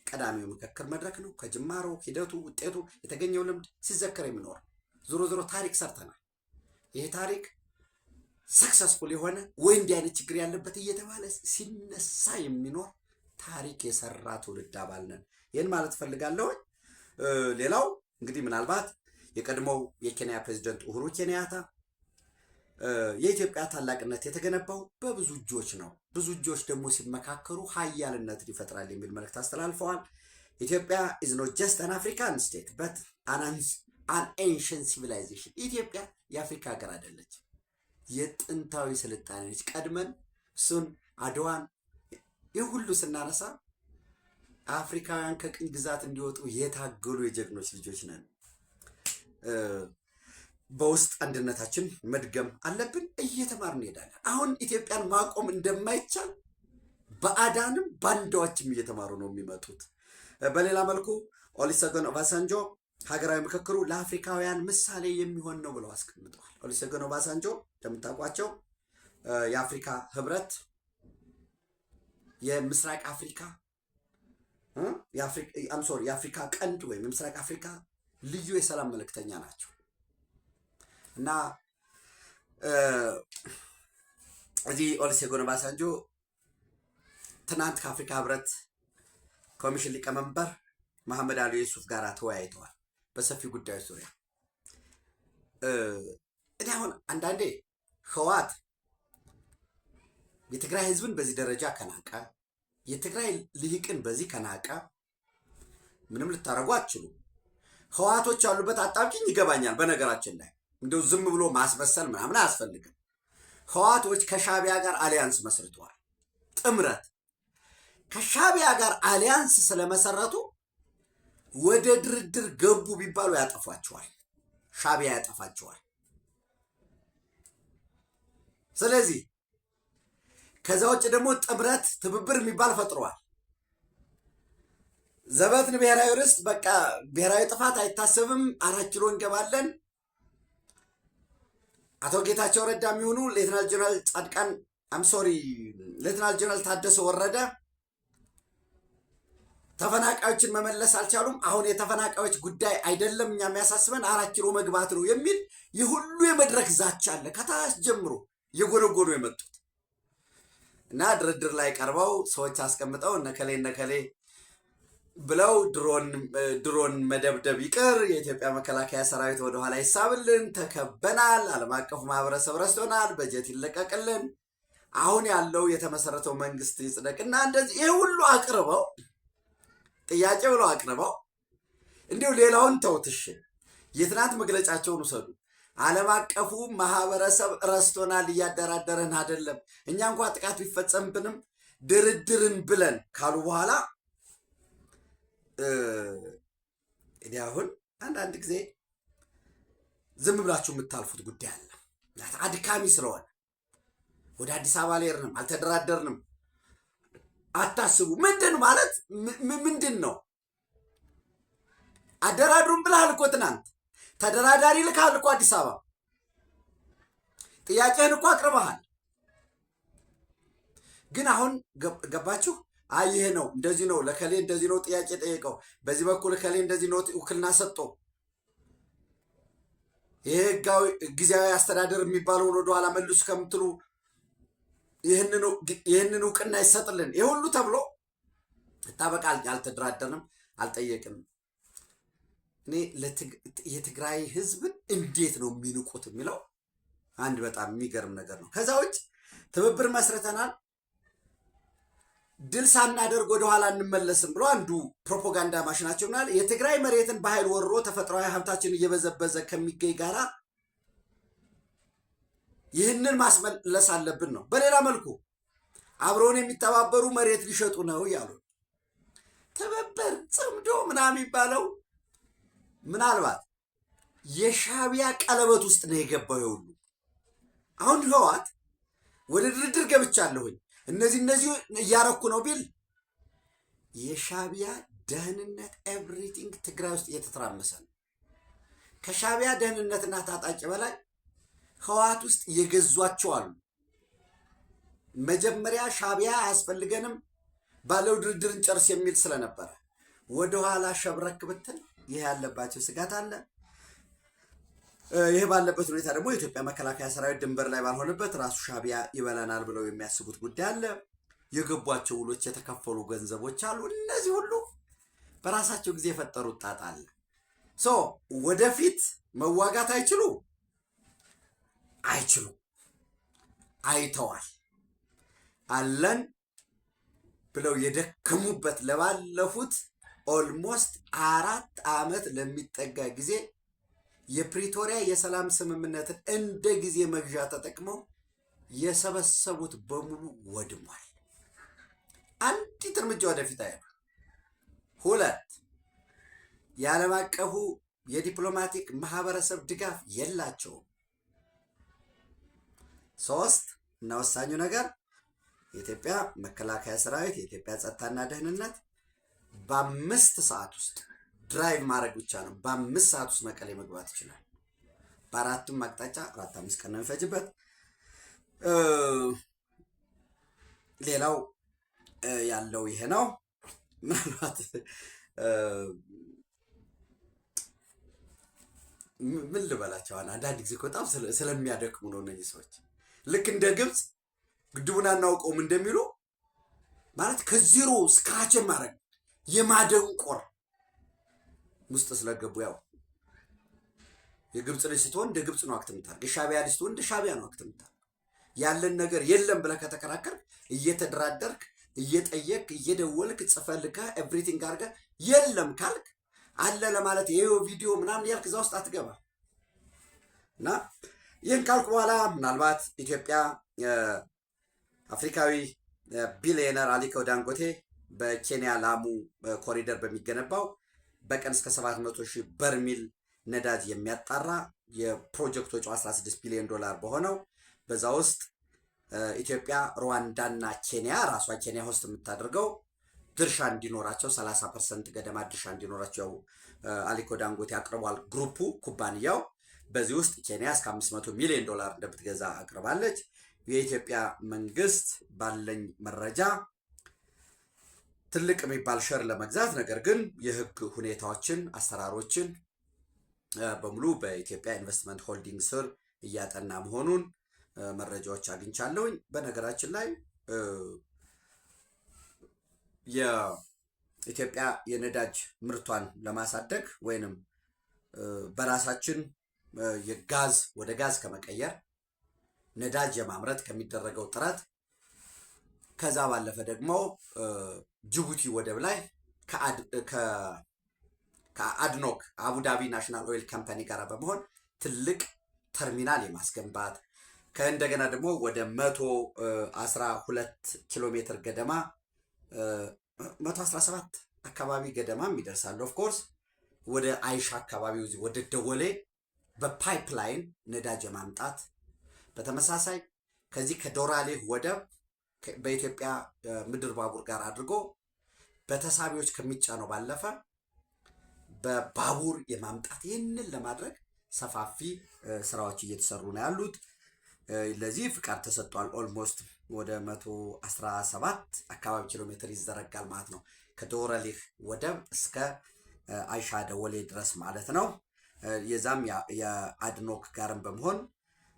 ቀዳሚው ምክክር መድረክ ነው። ከጅማሮ ሂደቱ፣ ውጤቱ፣ የተገኘው ልምድ ሲዘከር የሚኖር ዞሮ ታሪክ ሰርተናል። ይሄ ታሪክ ሰክሰስፉል የሆነ ወይ እንዲህ አይነት ችግር ያለበት እየተባለ ሲነሳ የሚኖር ታሪክ የሰራ ትውልድ አባል ነን። ይህን ማለት ፈልጋለሁኝ። ሌላው እንግዲህ ምናልባት የቀድሞው የኬንያ ፕሬዚደንት ኡሁሩ ኬንያታ የኢትዮጵያ ታላቅነት የተገነባው በብዙ እጆች ነው፣ ብዙ እጆች ደግሞ ሲመካከሩ ሀያልነትን ይፈጥራል የሚል መልእክት አስተላልፈዋል። ኢትዮጵያ ኢዝ ኖት ጀስት አን አፍሪካን ስቴት በት አን ኤንሽንት ሲቪላይዜሽን። ኢትዮጵያ የአፍሪካ ሀገር አይደለች፣ የጥንታዊ ስልጣኔ ነች። ቀድመን እሱን አድዋን ይህ ሁሉ ስናነሳ አፍሪካውያን ከቅኝ ግዛት እንዲወጡ የታገሉ የጀግኖች ልጆች ነን። በውስጥ አንድነታችን መድገም አለብን። እየተማርን እንሄዳለን። አሁን ኢትዮጵያን ማቆም እንደማይቻል በአዳንም ባንዳዎችም እየተማሩ ነው የሚመጡት። በሌላ መልኩ ኦሉሴጉን ኦባሳንጆ ሀገራዊ ምክክሩ ለአፍሪካውያን ምሳሌ የሚሆን ነው ብለው አስቀምጠዋል። ኦሉሴጉን ኦባሳንጆ እንደምታውቋቸው የአፍሪካ ህብረት የምስራቅ አፍሪካ የአፍሪካ ቀንድ ወይም የምስራቅ አፍሪካ ልዩ የሰላም መልእክተኛ ናቸው እና እዚህ ኦሉሴጉን ኦባሳንጆ ትናንት ከአፍሪካ ህብረት ኮሚሽን ሊቀመንበር መሐመድ አሊ ዩሱፍ ጋር ተወያይተዋል በሰፊ ጉዳዮች ዙሪያ። እኔ አሁን አንዳንዴ ህወሓት የትግራይ ህዝብን በዚህ ደረጃ ከናቀ፣ የትግራይ ልሂቅን በዚህ ከናቀ ምንም ልታረጉ አትችሉ። ህወሓቶች ያሉበት አጣብቂኝ ይገባኛል። በነገራችን ላይ እንደው ዝም ብሎ ማስመሰል ምናምን አያስፈልግም። ህወሓቶች ከሻቢያ ጋር አሊያንስ መስርተዋል። ጥምረት ከሻቢያ ጋር አሊያንስ ስለመሰረቱ ወደ ድርድር ገቡ ቢባሉ ያጠፏቸዋል። ሻቢያ ያጠፋቸዋል። ስለዚህ ከዛ ውጭ ደግሞ ጥምረት ትብብር የሚባል ፈጥረዋል። ዘበትን ብሔራዊ ርስት በቃ ብሔራዊ ጥፋት አይታሰብም፣ 4 ኪሎ እንገባለን። አቶ ጌታቸው ረዳ የሚሆኑ ሌተናል ጀነራል ጻድቃን ሌተናል ጀነራል ታደሰ ወረደ ተፈናቃዮችን መመለስ አልቻሉም። አሁን የተፈናቃዮች ጉዳይ አይደለም እኛ የሚያሳስበን 4 ኪሎ መግባት ነው የሚል የሁሉ የመድረክ ዛቻ አለ። ከታች ጀምሮ የጎነጎኑ የመጡት እና ድርድር ላይ ቀርበው ሰዎች አስቀምጠው እነከሌ ብለው ድሮን መደብደብ ይቅር፣ የኢትዮጵያ መከላከያ ሰራዊት ወደኋላ ይሳብልን፣ ተከበናል፣ ዓለም አቀፉ ማህበረሰብ ረስቶናል፣ በጀት ይለቀቅልን፣ አሁን ያለው የተመሰረተው መንግስት ይጽደቅና እንደዚህ ይሄ ሁሉ አቅርበው ጥያቄ ብለው አቅርበው እንዲሁ ሌላውን ተውትሽ የትናንት መግለጫቸውን ውሰዱ። ዓለም አቀፉ ማህበረሰብ ረስቶናል፣ እያደራደረን አይደለም፣ እኛ እንኳ ጥቃት ቢፈጸምብንም ድርድርን ብለን ካሉ በኋላ እኔ አሁን አንዳንድ ጊዜ ዝም ብላችሁ የምታልፉት ጉዳይ አለ። አድካሚ ስለሆነ ወደ አዲስ አበባ ልሄድንም አልተደራደርንም አታስቡ። ምንድን ማለት ምንድን ነው? አደራድሩም ብለሃል እኮ ትናንት፣ ተደራዳሪ ልካል እኮ አዲስ አበባ፣ ጥያቄህን እኮ አቅርበሃል። ግን አሁን ገባችሁ አይ ይሄ ነው እንደዚህ ነው ለከሌ እንደዚህ ነው ጥያቄ ጠየቀው፣ በዚህ በኩል ከሌ እንደዚህ ነው ውክልና ሰጠው፣ ይሄ ህጋዊ ጊዜያዊ አስተዳደር የሚባለውን ወደኋላ መልሱ ከምትሉ ይህንን እውቅና ይሰጥልን። ይህ ሁሉ ተብሎ ታበቃ አልተደራደርንም፣ አልጠየቅንም። እኔ የትግራይ ህዝብን እንዴት ነው የሚንቁት የሚለው አንድ በጣም የሚገርም ነገር ነው። ከዛ ውጭ ትብብር መስርተናል፣ ድል ሳናደርግ ወደኋላ እንመለስም ብሎ አንዱ ፕሮፓጋንዳ ማሽናቸው ምናል የትግራይ መሬትን በኃይል ወሮ ተፈጥሯዊ ሀብታችን እየበዘበዘ ከሚገኝ ጋራ ይህንን ማስመለስ አለብን ነው። በሌላ መልኩ አብረውን የሚተባበሩ መሬት ሊሸጡ ነው ያሉ ትብብር ጽምዶ ምናምን የሚባለው ምናልባት የሻዕቢያ ቀለበት ውስጥ ነው የገባው ሁሉ። አሁን ህወሓት ወደ ድርድር ገብቻለሁኝ እነዚህ እያረኩ ነው ቢል የሻዕቢያ ደህንነት ኤቭሪቲንግ ትግራይ ውስጥ እየተተራመሰ ነው። ከሻዕቢያ ደህንነትና ታጣቂ በላይ ህወሓት ውስጥ የገዟቸው አሉ። መጀመሪያ ሻዕቢያ አያስፈልገንም ባለው ድርድርን ጨርስ የሚል ስለነበረ ወደኋላ ሸብረክ ብትል ይህ ያለባቸው ስጋት አለ። ይህ ባለበት ሁኔታ ደግሞ የኢትዮጵያ መከላከያ ሰራዊት ድንበር ላይ ባልሆነበት ራሱ ሻዕቢያ ይበላናል ብለው የሚያስቡት ጉዳይ አለ። የገቧቸው ውሎች፣ የተከፈሉ ገንዘቦች አሉ። እነዚህ ሁሉ በራሳቸው ጊዜ የፈጠሩት ጣጣ አለ። ወደፊት መዋጋት አይችሉም። አይተዋል። አለን ብለው የደከሙበት ለባለፉት ኦልሞስት 4 ዓመት ለሚጠጋ ጊዜ የፕሪቶሪያ የሰላም ስምምነትን እንደ ጊዜ መግዣ ተጠቅመው የሰበሰቡት በሙሉ ወድሟል። አንዲት እርምጃ ወደፊት አይሉ። 2 የዓለም አቀፉ የዲፕሎማቲክ ማህበረሰብ ድጋፍ የላቸውም። 3 እና ወሳኙ ነገር የኢትዮጵያ መከላከያ ሰራዊት የኢትዮጵያ ጸጥታና ደህንነት በ5 ሰዓት ውስጥ ድራይቭ ማድረግ ብቻ ነው። በ5 ሰዓት ውስጥ መቀሌ መግባት ይችላል። በአራቱም አቅጣጫ 4-5 ቀን ነው የሚፈጅበት። ሌላው ያለው ይሄ ነው። ምናልባት ምን ልበላቸው አንዳንድ ጊዜ በጣም ስለሚያደክሙ ነው እነዚህ ሰዎች። ልክ እንደ ግብፅ ግድቡን አናውቀውም እንደሚሉ ማለት ከዜሮ ስክራች ማድረግ የማደንቆር ውስጥ ስለገቡ ያው የግብፅ ልጅ ስትሆን እንደ ግብፅ ነው አክት የምታደርግ፣ የሻዕቢያ ልጅ ስትሆን እንደ ሻዕቢያ ነው አክት የምታደርግ። ያለን ነገር የለም ብለህ ከተከራከርክ እየተደራደርክ እየጠየቅ እየደወልክ ጽፈህ ልከህ ኤቭሪቲንግ አድርገህ የለም ካልክ አለ ለማለት ይሄው ቪዲዮ ምናምን ያልክ እዛ ውስጥ አትገባ እና ይህን ካልኩ በኋላ ምናልባት ኢትዮጵያ አፍሪካዊ ቢሊዮነር አሊኮ ዳንጎቴ በኬንያ ላሙ ኮሪደር በሚገነባው በቀን እስከ 700,000 በርሚል ነዳጅ የሚያጣራ የፕሮጀክት ወጪው $16 ቢሊዮን በሆነው በዛ ውስጥ ኢትዮጵያ፣ ሩዋንዳና ኬንያ ራሷ ኬንያ ውስጥ የምታደርገው ድርሻ እንዲኖራቸው 30% ገደማ ድርሻ እንዲኖራቸው አሊኮ ዳንጎቴ አቅርቧል። ግሩፑ ኩባንያው በዚህ ውስጥ ኬንያ እስከ $500 ሚሊዮን እንደምትገዛ አቅርባለች። የኢትዮጵያ መንግስት ባለኝ መረጃ ትልቅ የሚባል ሸር ለመግዛት ነገር ግን የህግ ሁኔታዎችን አሰራሮችን በሙሉ በኢትዮጵያ ኢንቨስትመንት ሆልዲንግ ስር እያጠና መሆኑን መረጃዎች አግኝቻለሁኝ። በነገራችን ላይ የኢትዮጵያ የነዳጅ ምርቷን ለማሳደግ ወይንም በራሳችን የጋዝ ወደ ጋዝ ከመቀየር ነዳጅ የማምረት ከሚደረገው ጥረት ከዛ ባለፈ ደግሞ ጅቡቲ ወደብ ላይ ከአድኖክ አቡዳቢ ናሽናል ኦይል ካምፓኒ ጋር በመሆን ትልቅ ተርሚናል የማስገንባት ከእንደገና ደግሞ ወደ 112 ኪሎ ሜትር ገደማ 117 አካባቢ ገደማም ይደርሳል። ኦፍኮርስ ወደ አይሻ አካባቢ ወደ ደወሌ በፓይፕላይን ነዳጅ የማምጣት በተመሳሳይ ከዚህ ከዶራሌ ወደብ በኢትዮጵያ ምድር ባቡር ጋር አድርጎ በተሳቢዎች ከሚጫነው ባለፈ በባቡር የማምጣት ይህንን ለማድረግ ሰፋፊ ስራዎች እየተሰሩ ነው ያሉት። ለዚህ ፍቃድ ተሰጥቷል። ኦልሞስት ወደ 117 አካባቢ ኪሎ ሜትር ይዘረጋል ማለት ነው። ከዶረሊህ ወደብ እስከ አይሻ ደወሌ ድረስ ማለት ነው። የዛም የአድኖክ ጋርም በመሆን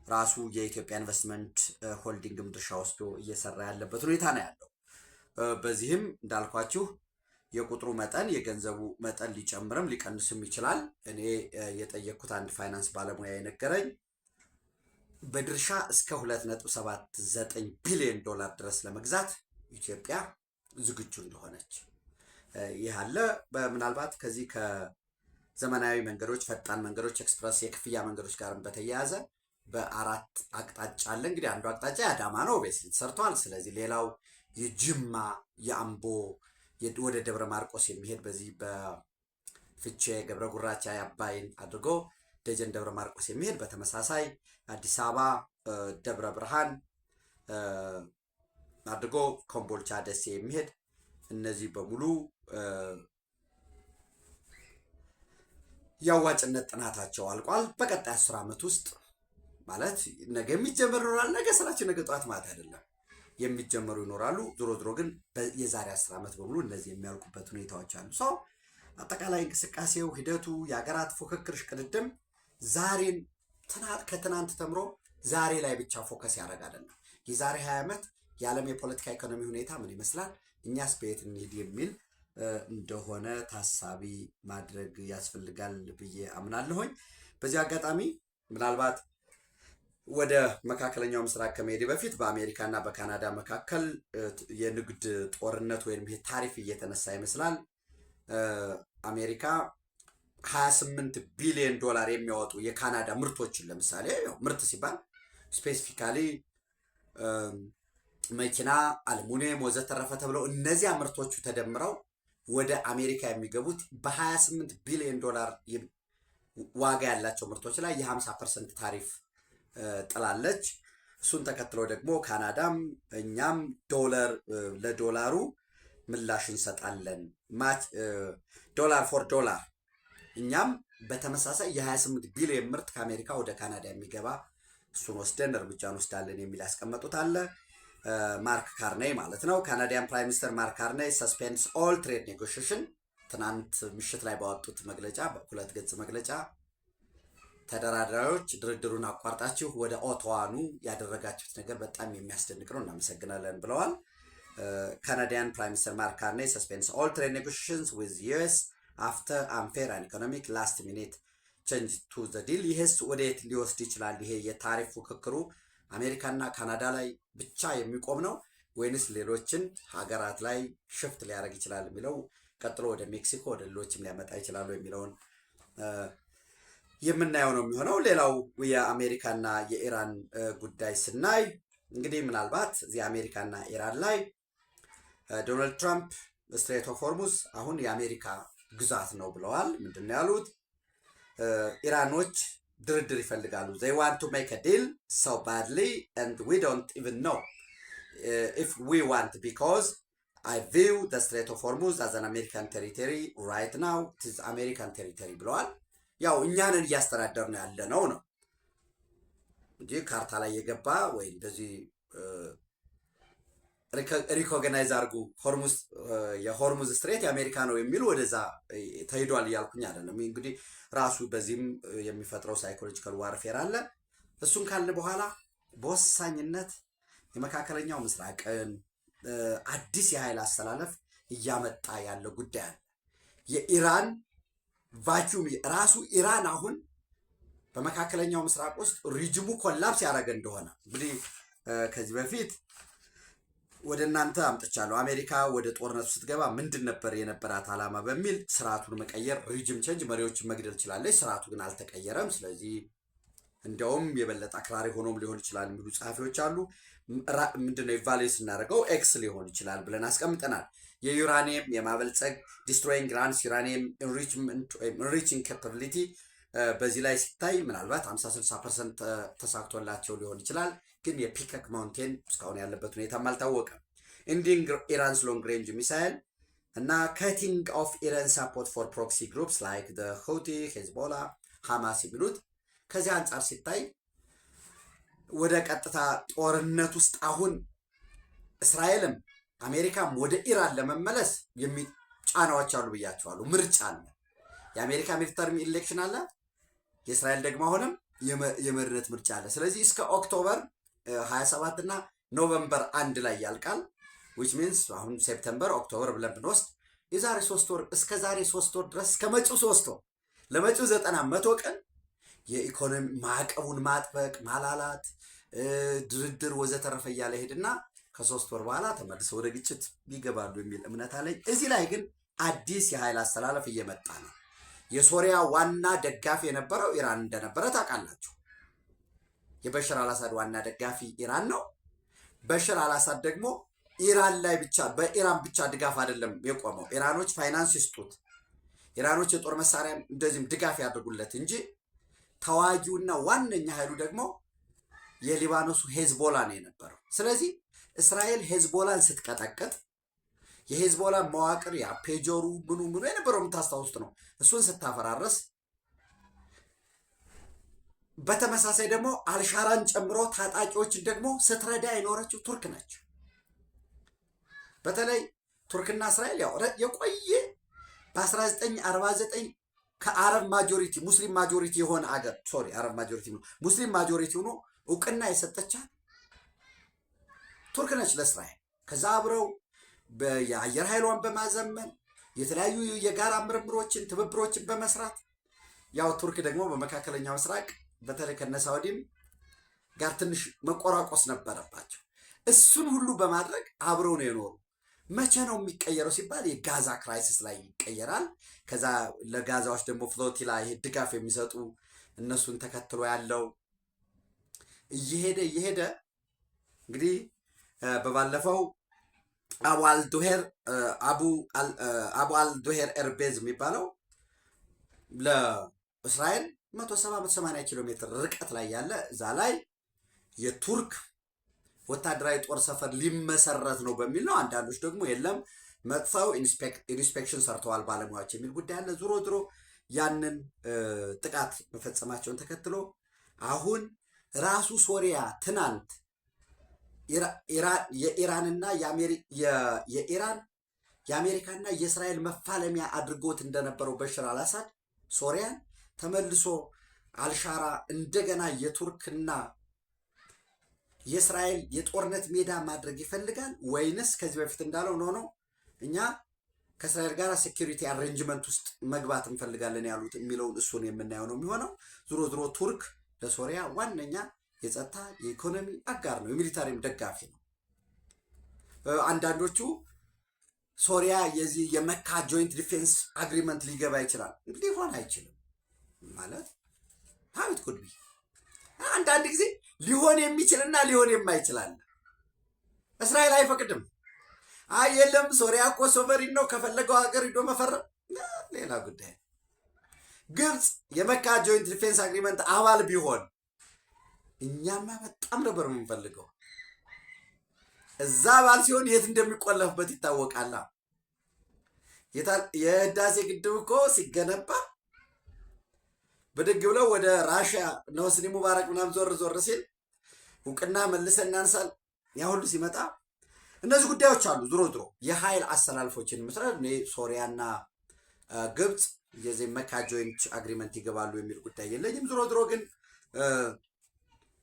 ራሱ የኢትዮጵያ ኢንቨስትመንት ሆልዲንግም ድርሻ ወስዶ እየሰራ ያለበት ሁኔታ ነው ያለው። በዚህም እንዳልኳችሁ የቁጥሩ መጠን የገንዘቡ መጠን ሊጨምርም ሊቀንስም ይችላል። እኔ የጠየቅኩት አንድ ፋይናንስ ባለሙያ የነገረኝ በድርሻ እስከ 2.79 ቢሊዮን ዶላር ድረስ ለመግዛት ኢትዮጵያ ዝግጁ እንደሆነች ይህ አለ። ምናልባት ከዚህ ከዘመናዊ መንገዶች፣ ፈጣን መንገዶች፣ ኤክስፕረስ የክፍያ መንገዶች ጋርም በተያያዘ በአራት አቅጣጫ አለ። እንግዲህ አንዱ አቅጣጫ የአዳማ ነው፣ ቤት ተሰርቷል። ስለዚህ ሌላው የጅማ የአምቦ ወደ ደብረ ማርቆስ የሚሄድ በዚህ በፍቼ ገብረ ጉራቻ የአባይን አድርጎ ደጀን ደብረ ማርቆስ የሚሄድ በተመሳሳይ አዲስ አበባ ደብረ ብርሃን አድርጎ ኮምቦልቻ ደሴ የሚሄድ እነዚህ በሙሉ የአዋጭነት ጥናታቸው አልቋል። በቀጣይ 10 ዓመት ውስጥ ማለት ነገ የሚጀመር ይኖራል። ነገ ስራችን ነገ ጠዋት ማለት አይደለም፣ የሚጀመሩ ይኖራሉ። ዞሮ ዞሮ ግን የዛሬ 10 ዓመት በሙሉ እነዚህ የሚያልቁበት ሁኔታዎች አሉ። ሰው አጠቃላይ እንቅስቃሴው ሂደቱ የሀገራት ፉክክር ሽቅድድም ዛሬን ከትናንት ተምሮ ዛሬ ላይ ብቻ ፎከስ ያደርግ አይደለም። የዛሬ 20 ዓመት የዓለም የፖለቲካ ኢኮኖሚ ሁኔታ ምን ይመስላል፣ እኛስ በየት እንሂድ የሚል እንደሆነ ታሳቢ ማድረግ ያስፈልጋል ብዬ አምናለሁኝ። በዚህ አጋጣሚ ምናልባት ወደ መካከለኛው ምስራቅ ከመሄድ በፊት በአሜሪካና በካናዳ መካከል የንግድ ጦርነት ወይም ይሄ ታሪፍ እየተነሳ ይመስላል። አሜሪካ 28 ቢሊዮን ዶላር የሚያወጡ የካናዳ ምርቶችን ለምሳሌ ምርት ሲባል ስፔሲፊካሊ መኪና፣ አልሙኒየም ወዘተረፈ ተብለው እነዚያ ምርቶቹ ተደምረው ወደ አሜሪካ የሚገቡት በ28 ቢሊዮን ዶላር ዋጋ ያላቸው ምርቶች ላይ የ50% ታሪፍ ጥላለች። እሱን ተከትሎ ደግሞ ካናዳም እኛም ለዶላሩ ምላሽ እንሰጣለን፣ ዶላር ፎር ዶላር እኛም በተመሳሳይ የ28 ቢሊዮን ምርት ከአሜሪካ ወደ ካናዳ የሚገባ እሱን ወስደን እርምጃ እንወስዳለን የሚል ያስቀመጡት አለ። ማርክ ካርኔይ ማለት ነው። ካናዲያን ፕራይም ሚኒስተር ማርክ ካርኔይ ሰስፔንድስ ኦል ትሬድ ኔጎሽዬሽን ትናንት ምሽት ላይ ባወጡት መግለጫ፣ በሁለት ገጽ መግለጫ ተደራዳሪዎች ድርድሩን አቋርጣችሁ ወደ ኦቶዋኑ ያደረጋችሁት ነገር በጣም የሚያስደንቅ ነው፣ እናመሰግናለን ብለዋል። ካናዲያን ፕራይም ሚኒስተር ማርክ ካርኔይ ሰስፔንድስ ኦል ትሬድ ኔጎሽዬሽንስ ዊዝ ዩኤስ አፍተር አንፌር አንድ ኢኮኖሚክ ላስት ሚኒት ቼንጅ ቱ ዘ ዲል። ይህስ ወደየት ሊወስድ ይችላል? ይሄ የታሪፍ ፉክክሩ አሜሪካና ካናዳ ላይ ብቻ የሚቆም ነው ወይንስ ሌሎችን ሀገራት ላይ ሽፍት ሊያደርግ ይችላል የሚለው ቀጥሎ ወደ ሜክሲኮ ወደ ሌሎችም ሊያመጣ ይችላሉ የሚለውን የምናየው ነው የሚሆነው። ሌላው የአሜሪካና የኢራን ጉዳይ ስናይ እንግዲህ ምናልባት እዚህ አሜሪካና ኢራን ላይ ዶናልድ ትራምፕ ስትሬት ኦፍ ሆርሙዝ አሁን የአሜሪካ ግዛት ነው ብለዋል። ምንድን ነው ያሉት? ኢራኖች ድርድር ይፈልጋሉ። they want to make a deal so badly and we don't even know if we want because I view the Strait of Hormuz as an American territory right now. It is American territory ብለዋል። ያው እኛንን እያስተዳደር ነው ያለ ነው እንጂ ካርታ ላይ የገባ ወይ እንደዚህ ሪኮግናይዝ አድርጉ የሆርሙዝ ስትሬት የአሜሪካ ነው የሚሉ ወደዛ ተሄዷል እያልኩኝ አይደለም። እንግዲህ ራሱ በዚህም የሚፈጥረው ሳይኮሎጂካል ዋርፌር አለ። እሱን ካልን በኋላ በወሳኝነት የመካከለኛው ምስራቅን አዲስ የኃይል አሰላለፍ እያመጣ ያለ ጉዳይ አለ። የኢራን ቫኪዩም ራሱ ኢራን አሁን በመካከለኛው ምስራቅ ውስጥ ሪጅሙ ኮላፕስ ያደረገ እንደሆነ እንግዲህ ከዚህ በፊት ወደ እናንተ አምጥቻለሁ። አሜሪካ ወደ ጦርነቱ ስትገባ ምንድን ነበር የነበራት ዓላማ በሚል ስርዓቱን መቀየር፣ ሪጅም ቼንጅ፣ መሪዎችን መግደል ትችላለች። ስርዓቱ ግን አልተቀየረም። ስለዚህ እንዲያውም የበለጠ አክራሪ ሆኖም ሊሆን ይችላል የሚሉ ጸሐፊዎች አሉ። ምንድነው ኢቫሉዌት ስናደርገው ኤክስ ሊሆን ይችላል ብለን አስቀምጠናል። የዩራኒየም የማበልጸግ ዲስትሮይንግ ራንስ ዩራኒየም ኢንሪችንግ ካፓቢሊቲ በዚህ ላይ ሲታይ ምናልባት 50-60% ተሳክቶላቸው ሊሆን ይችላል። ግን የፒከክ ማውንቴን እስካሁን ያለበት ሁኔታም አልታወቀም። ኢንዲንግ ኢራንስ ሎንግ ሬንጅ ሚሳይል እና ካቲንግ ኦፍ ኢራን ሳፖርት ፎር ፕሮክሲ ግሩፕስ ላይክ ዘ ሁቲ፣ ሄዝቦላ፣ ሐማስ የሚሉት ከዚህ አንጻር ሲታይ ወደ ቀጥታ ጦርነት ውስጥ አሁን እስራኤልም አሜሪካም ወደ ኢራን ለመመለስ ጫናዎች አሉ ብያቸዋለሁ። ምርጫ አለ። የአሜሪካ ሚድተርም ኢሌክሽን አለ። የእስራኤል ደግሞ አሁንም የመሪነት ምርጫ አለ። ስለዚህ እስከ ኦክቶበር 27 እና ኖቨምበር 1 ላይ ያልቃል። ዊች ሚንስ አሁን ሴፕተምበር ኦክቶበር ብለን ብንወስድ የዛሬ 3 ወር እስከ ዛሬ 3 ወር ድረስ ከመጪው 3 ወር ለመጪው 90 ቀን የኢኮኖሚ ማዕቀቡን ማጥበቅ፣ ማላላት፣ ድርድር ወዘተረፈ እያለ ሄድና ከ3 ወር በኋላ ተመልሰው ወደ ግጭት ይገባሉ የሚል እምነት አለኝ። እዚህ ላይ ግን አዲስ የኃይል አስተላለፍ እየመጣ ነው። የሶሪያ ዋና ደጋፊ የነበረው ኢራን እንደነበረ ታውቃላችሁ። የበሽር አልአሳድ ዋና ደጋፊ ኢራን ነው። በሽር አልአሳድ ደግሞ ኢራን ላይ ብቻ በኢራን ብቻ ድጋፍ አይደለም የቆመው። ኢራኖች ፋይናንስ ይስጡት፣ ኢራኖች የጦር መሳሪያ እንደዚህም ድጋፍ ያደርጉለት እንጂ ተዋጊውና ዋነኛ ኃይሉ ደግሞ የሊባኖሱ ሄዝቦላ ነው የነበረው። ስለዚህ እስራኤል ሄዝቦላን ስትቀጠቅጥ የሄዝቦላ መዋቅር ያ ፔጆሩ ምኑ የነበረው የምታስታውሱት ነው። እሱን ስታፈራረስ በተመሳሳይ ደግሞ አልሻራን ጨምሮ ታጣቂዎችን ደግሞ ስትረዳ የኖረችው ቱርክ ነች። በተለይ ቱርክና እስራኤል ያው የቆየ በ1949 ከአረብ ማጆሪቲ ሙስሊም ማጆሪቲ የሆነ አገር አረብ ማጆሪቲ ሙስሊም ማጆሪቲ ሆኖ እውቅና የሰጠቻት ቱርክ ነች ለእስራኤል። ከዛ አብረው የአየር ኃይሏን በማዘመን የተለያዩ የጋራ ምርምሮችን ትብብሮችን በመስራት ያው ቱርክ ደግሞ በመካከለኛው ምስራቅ በተለይ ከነ ሳውዲም ጋር ትንሽ መቆራቆስ ነበረባቸው። እሱን ሁሉ በማድረግ አብረው ነው የኖሩ። መቼ ነው የሚቀየረው ሲባል የጋዛ ክራይሲስ ላይ ይቀየራል። ከዛ ለጋዛዎች ደግሞ ፍሎቲላ ይሄ ድጋፍ የሚሰጡ እነሱን ተከትሎ ያለው እየሄደ እንግዲህ በባለፈው አቡ አልዱሄር ኤርቤዝ የሚባለው ለእስራኤል 170-180 ኪሎ ሜትር ርቀት ላይ ያለ እዛ ላይ የቱርክ ወታደራዊ ጦር ሰፈር ሊመሰረት ነው በሚል ነው። አንዳንዶች ደግሞ የለም መጥተው ኢንስፔክሽን ሰርተዋል ባለሙያዎች የሚል ጉዳይ አለ። ዙሮ ዙሮ ያንን ጥቃት መፈጸማቸውን ተከትሎ አሁን ራሱ ሶሪያ ትናንት የኢራንና የአሜሪካና የእስራኤል መፋለሚያ አድርጎት እንደነበረው በሽር አልአሳድ ሶሪያን ተመልሶ አልሻራ እንደገና የቱርክና የእስራኤል የጦርነት ሜዳ ማድረግ ይፈልጋል ወይንስ ከዚህ በፊት እንዳለው ነው እኛ ከእስራኤል ጋር ሴኩሪቲ አሬንጅመንት ውስጥ መግባት እንፈልጋለን ያሉት የሚለውን እሱን የምናየው ነው የሚሆነው። ዙሮ ዙሮ ቱርክ ለሶሪያ ዋነኛ የጸጥታ የኢኮኖሚ አጋር ነው፣ የሚሊታሪም ደጋፊ ነው። አንዳንዶቹ ሶሪያ የዚህ የመካ ጆይንት ዲፌንስ አግሪመንት ሊገባ ይችላል። ሊሆን አይችልም ማለት ሀዊት ኩድ ቢ አንዳንድ ጊዜ ሊሆን የሚችልና ሊሆን የማይችል አለ። እስራኤል አይፈቅድም። የለም ሶሪያ እኮ ሶቨሪን ነው ከፈለገው ሀገር ሂዶ መፈረም ሌላ ጉዳይ። ግብፅ የመካ ጆይንት ዲፌንስ አግሪመንት አባል ቢሆን እኛማ በጣም ነበር የምንፈልገው። እዛ አባል ሲሆን የት እንደሚቆለፍበት ይታወቃል። የህዳሴ ግድብ እኮ ሲገነባ በደግ ብለው ወደ ራሽያ ነው ሆስኒ ሙባረክ ምናምን ዞር ሲል እውቅና መልሰን እናንሳል። ያ ሁሉ ሲመጣ እነዚህ ጉዳዮች አሉ። ዙሮ ዙሮ የኃይል አስተላልፎችን መስራት ሶሪያና ግብፅ የዚህ መካ ጆይንት አግሪመንት ይገባሉ የሚል ጉዳይ የለኝም። ዙሮ ዙሮ ግን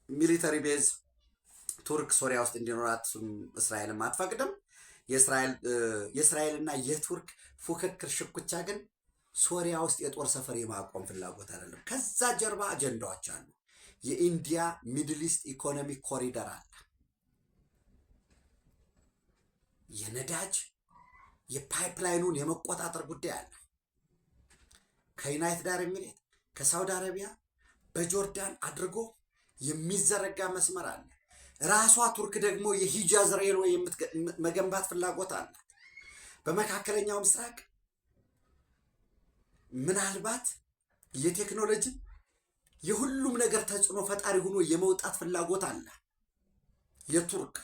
ሚሊተሪ ቤዝ ቱርክ ሶሪያ ውስጥ እንዲኖራት እስራኤልም አትፈቅድም። የእስራኤልና የቱርክ ፉክክር ሽኩቻ ግን ሶሪያ ውስጥ የጦር ሰፈር የማቆም ፍላጎት አይደለም። ከዛ ጀርባ አጀንዳዎች አሉ። የኢንዲያ ሚድል ኢስት ኢኮኖሚክ ኮሪደር አለ። የነዳጅ የፓይፕላይኑን የመቆጣጠር ጉዳይ አለ። ከዩናይትድ አረብ ኤሚሬት ከሳውዲ አረቢያ በጆርዳን አድርጎ የሚዘረጋ መስመር አለ። ራሷ ቱርክ ደግሞ የሂጃዝ ሬልዌይ መገንባት ፍላጎት አላት። በመካከለኛው ምስራቅ ምናልባት የቴክኖሎጂ የሁሉም ነገር ተጽዕኖ ፈጣሪ ሆኖ የመውጣት ፍላጎት አለ የቱርክ።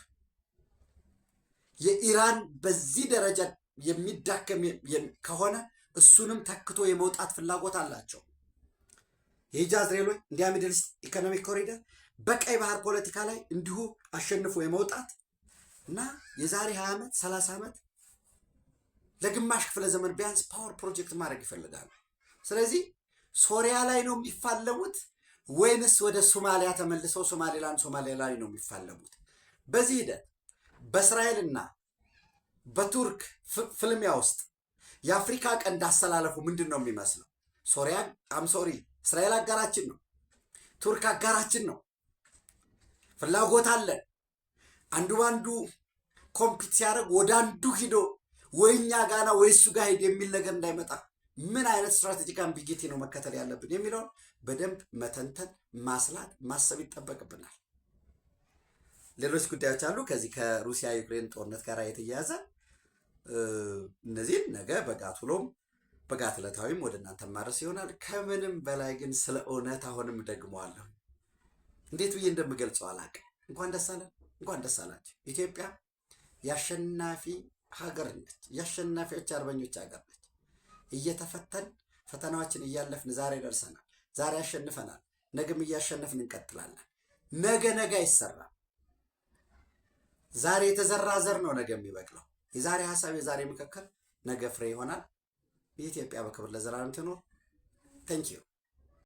የኢራን በዚህ ደረጃ የሚዳከም ከሆነ እሱንም ተክቶ የመውጣት ፍላጎት አላቸው። የሂጃዝ ሬልዌይ እንዲያ ሚድል ኢስት ኢኮኖሚክ ኮሪደር በቀይ ባህር ፖለቲካ ላይ እንዲሁ አሸንፎ የመውጣት እና የዛሬ 20 ዓመት 30 ዓመት ለግማሽ ክፍለ ዘመን ቢያንስ ፓወር ፕሮጀክት ማድረግ ይፈልጋሉ። ስለዚህ ሶሪያ ላይ ነው የሚፋለሙት ወይንስ ወደ ሶማሊያ ተመልሰው ሶማሌላንድ ላይ ነው የሚፋለሙት? በዚህ ሂደት በእስራኤልና በቱርክ ፍልሚያ ውስጥ የአፍሪካ ቀንድ አሰላለፉ ምንድን ነው የሚመስለው? እስራኤል አጋራችን ነው፣ ቱርክ አጋራችን ነው፣ ፍላጎት አለን። አንዱ ባንዱ ኮምፒት ሲያደርግ ወደ አንዱ ሂዶ ወይ እኛ ጋና ወይ እሱ ጋር ሄድ የሚል ነገር እንዳይመጣ ምን አይነት ስትራቴጂክ አምቢጊቲ ነው መከተል ያለብን የሚለውን በደንብ መተንተን፣ ማስላት፣ ማሰብ ይጠበቅብናል። ሌሎች ጉዳዮች አሉ ከዚህ ከሩሲያ ዩክሬን ጦርነት ጋር የተያያዘ እነዚህን ነገ በጋት ውሎም በጋት ዕለታዊም ወደ እናንተ ማድረስ ይሆናል። ከምንም በላይ ግን ስለ እውነት አሁንም ደግመዋለሁ። እንዴት ብዬ እንደምገልጸው አላውቅም። እንኳን ደስ አለን፣ እንኳን ደስ አላችሁ። ኢትዮጵያ የአሸናፊ ሀገር ነች። የአሸናፊዎች አርበኞች ሀገር ነች። እየተፈተን ፈተናዎችን እያለፍን ዛሬ ደርሰናል። ዛሬ አሸንፈናል። ነገም እያሸነፍን እንቀጥላለን። ነገ አይሰራም። ዛሬ የተዘራ ዘር ነው ነገ የሚበቅለው። የዛሬ ሀሳብ፣ የዛሬ ምክክር ነገ ፍሬ ይሆናል። የኢትዮጵያ በክብር ለዘላለም ትኖር። ተንኪዩ